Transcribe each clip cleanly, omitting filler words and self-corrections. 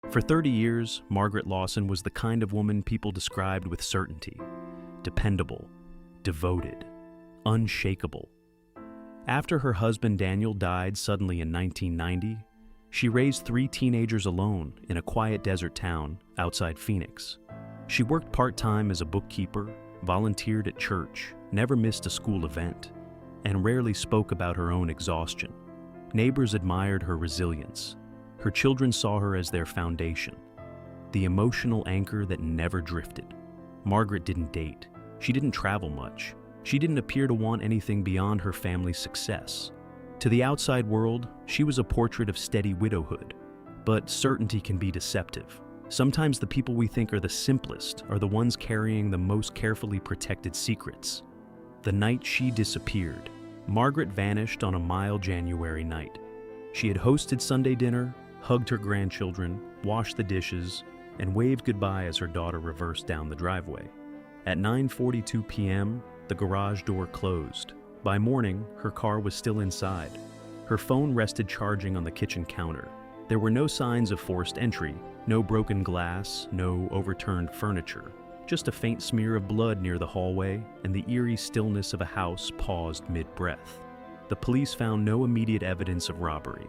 For 30 years, Margaret Lawson was the kind of woman people described with certainty: dependable, devoted, unshakable. After her husband Daniel died suddenly in 1990, she raised 3 teenagers alone in a quiet desert town outside Phoenix. She worked part-time as a bookkeeper, volunteered at church, never missed a school event, and rarely spoke about her own exhaustion. Neighbors admired her resilience. Her children saw her as their foundation, the emotional anchor that never drifted. Margaret didn't date. She didn't travel much. She didn't appear to want anything beyond her family's success. To the outside world, she was a portrait of steady widowhood. But certainty can be deceptive. Sometimes the people we think are the simplest are the ones carrying the most carefully protected secrets. The night she disappeared, Margaret vanished on a mild January night. She had hosted Sunday dinner, hugged her grandchildren, washed the dishes, and waved goodbye as her daughter reversed down the driveway. At 9:42 p.m., the garage door closed. By morning, her car was still inside. Her phone rested charging on the kitchen counter. There were no signs of forced entry, no broken glass, no overturned furniture, just a faint smear of blood near the hallway and the eerie stillness of a house paused mid-breath. The police found no immediate evidence of robbery.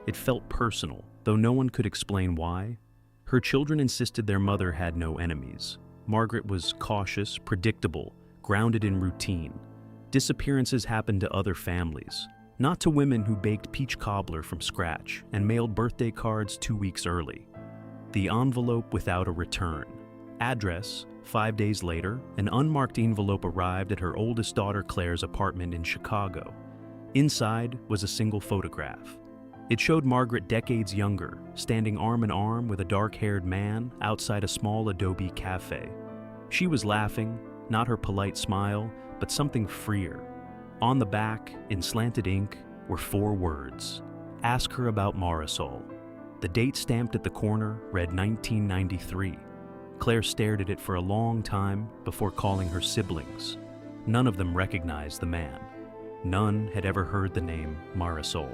It felt personal, though no one could explain why. Her children insisted their mother had no enemies. Margaret was cautious, predictable, grounded in routine. Disappearances happened to other families, not to women who baked peach cobbler from scratch and mailed birthday cards 2 weeks early. The envelope without a return. Address: 5 days later, an unmarked envelope arrived at her oldest daughter Claire's apartment in Chicago. Inside was a single photograph. It showed Margaret decades younger, standing arm in arm with a dark-haired man outside a small adobe cafe. She was laughing, not her polite smile, but something freer. On the back, in slanted ink, were 4 words: "Ask her about Marisol." The date stamped at the corner read 1993. Claire stared at it for a long time before calling her siblings. None of them recognized the man. None had ever heard the name Marisol.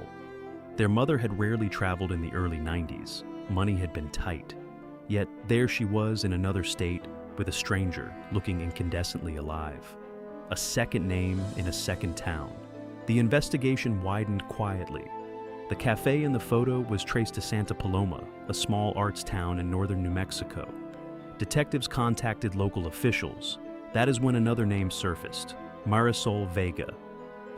Their mother had rarely traveled in the early 90s. Money had been tight. Yet there she was in another state with a stranger looking incandescently alive. A second name in a second town. The investigation widened quietly. The cafe in the photo was traced to Santa Paloma, a small arts town in northern New Mexico. Detectives contacted local officials. That is when another name surfaced: Marisol Vega.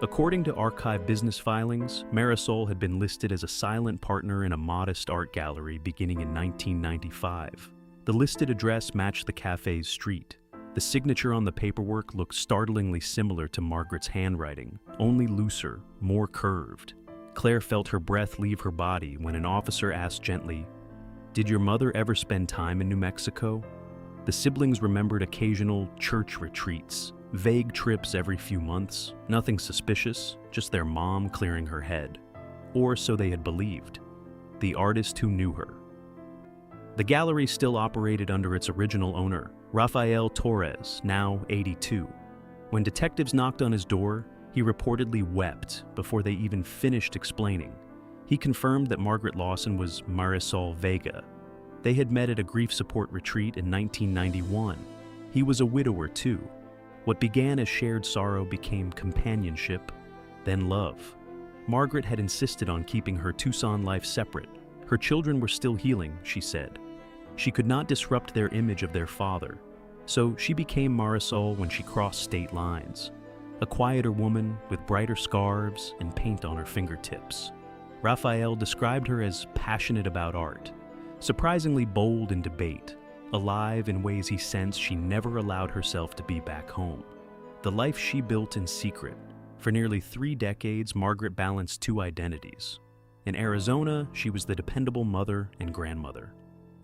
According to archive business filings, Marisol had been listed as a silent partner in a modest art gallery beginning in 1995. The listed address matched the cafe's street. The signature on the paperwork looked startlingly similar to Margaret's handwriting, only looser, more curved. Claire felt her breath leave her body when an officer asked gently, "Did your mother ever spend time in New Mexico?" The siblings remembered occasional church retreats, vague trips every few months, nothing suspicious, just their mom clearing her head. Or so they had believed. The artist who knew her. The gallery still operated under its original owner, Rafael Torres, now 82. When detectives knocked on his door, he reportedly wept before they even finished explaining. He confirmed that Margaret Lawson was Marisol Vega. They had met at a grief support retreat in 1991. He was a widower too. What began as shared sorrow became companionship, then love. Margaret had insisted on keeping her Tucson life separate. Her children were still healing, she said. She could not disrupt their image of their father, so she became Marisol when she crossed state lines. A quieter woman with brighter scarves and paint on her fingertips. Rafael described her as passionate about art, surprisingly bold in debate, alive in ways he sensed she never allowed herself to be back home. The life she built in secret. For nearly 3 decades, Margaret balanced 2 identities. In Arizona, she was the dependable mother and grandmother.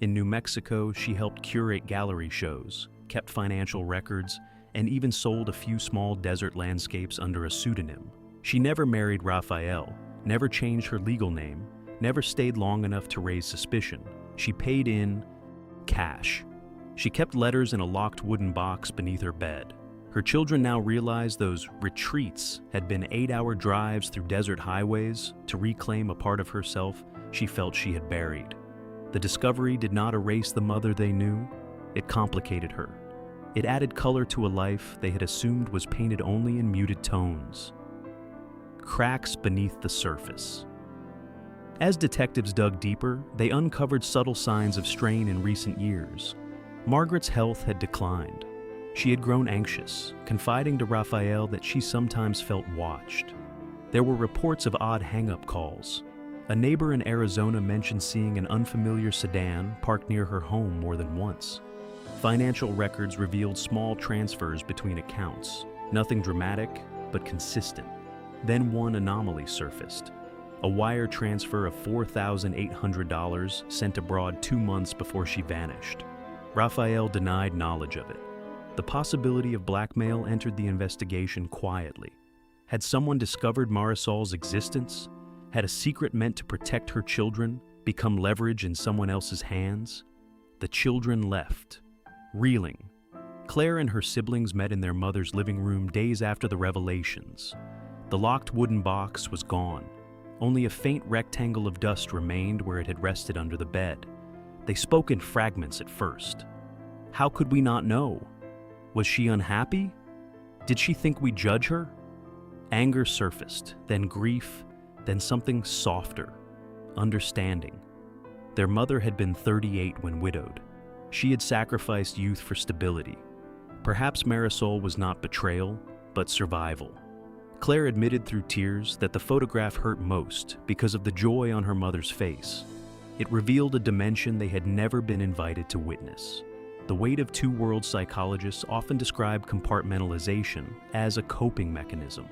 In New Mexico, she helped curate gallery shows, kept financial records, and even sold a few small desert landscapes under a pseudonym. She never married Rafael, never changed her legal name, never stayed long enough to raise suspicion. She paid in cash. She kept letters in a locked wooden box beneath her bed. Her children now realized those retreats had been 8-hour drives through desert highways to reclaim a part of herself she felt she had buried. The discovery did not erase the mother they knew, it complicated her. It added color to a life they had assumed was painted only in muted tones. Cracks beneath the surface. As detectives dug deeper, they uncovered subtle signs of strain in recent years. Margaret's health had declined. She had grown anxious, confiding to Raphael that she sometimes felt watched. There were reports of odd hang-up calls. A neighbor in Arizona mentioned seeing an unfamiliar sedan parked near her home more than once. Financial records revealed small transfers between accounts. Nothing dramatic, but consistent. Then one anomaly surfaced. A wire transfer of $4,800 sent abroad 2 months before she vanished. Raphael denied knowledge of it. The possibility of blackmail entered the investigation quietly. Had someone discovered Marisol's existence? Had a secret meant to protect her children become leverage in someone else's hands? The children left, reeling. Claire and her siblings met in their mother's living room days after the revelations. The locked wooden box was gone. Only a faint rectangle of dust remained where it had rested under the bed. They spoke in fragments at first. How could we not know? Was she unhappy? Did she think we judge her? Anger surfaced, then grief, then something softer, understanding. Their mother had been 38 when widowed. She had sacrificed youth for stability. Perhaps Marisol was not betrayal, but survival. Claire admitted through tears that the photograph hurt most because of the joy on her mother's face. It revealed a dimension they had never been invited to witness. The weight of two-world psychologists often describe compartmentalization as a coping mechanism,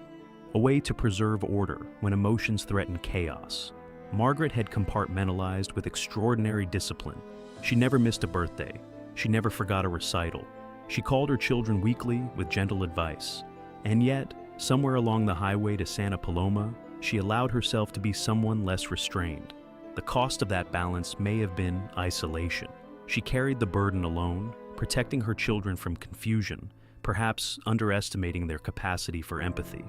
a way to preserve order when emotions threaten chaos. Margaret had compartmentalized with extraordinary discipline. She never missed a birthday. She never forgot a recital. She called her children weekly with gentle advice. And yet, somewhere along the highway to Santa Paloma, she allowed herself to be someone less restrained. The cost of that balance may have been isolation. She carried the burden alone, protecting her children from confusion, perhaps underestimating their capacity for empathy.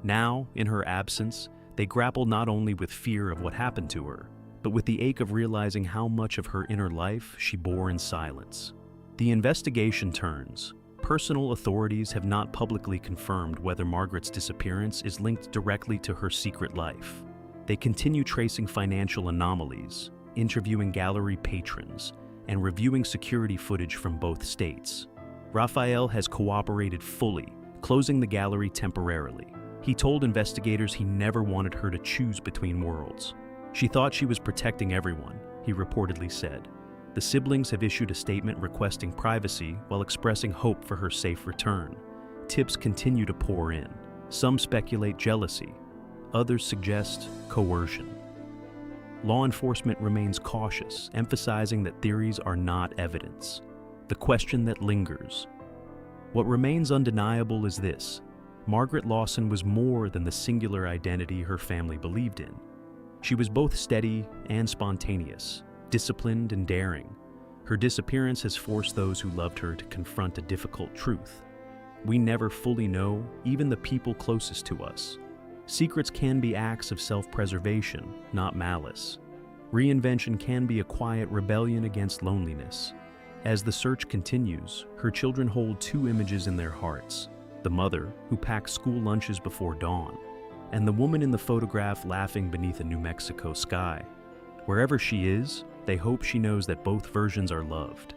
Now, in her absence, they grapple not only with fear of what happened to her, but with the ache of realizing how much of her inner life she bore in silence. The investigation turns. Personal authorities have not publicly confirmed whether Margaret's disappearance is linked directly to her secret life. They continue tracing financial anomalies, interviewing gallery patrons, and reviewing security footage from both states. Raphael has cooperated fully, closing the gallery temporarily. He told investigators he never wanted her to choose between worlds. She thought she was protecting everyone, he reportedly said. The siblings have issued a statement requesting privacy while expressing hope for her safe return. Tips continue to pour in. Some speculate jealousy. Others suggest coercion. Law enforcement remains cautious, emphasizing that theories are not evidence. The question that lingers. What remains undeniable is this: Margaret Lawson was more than the singular identity her family believed in. She was both steady and spontaneous, disciplined and daring. Her disappearance has forced those who loved her to confront a difficult truth. We never fully know, even the people closest to us. Secrets can be acts of self-preservation, not malice. Reinvention can be a quiet rebellion against loneliness. As the search continues, her children hold two images in their hearts: the mother, who packed school lunches before dawn, and the woman in the photograph laughing beneath a New Mexico sky. Wherever she is, they hope she knows that both versions are loved.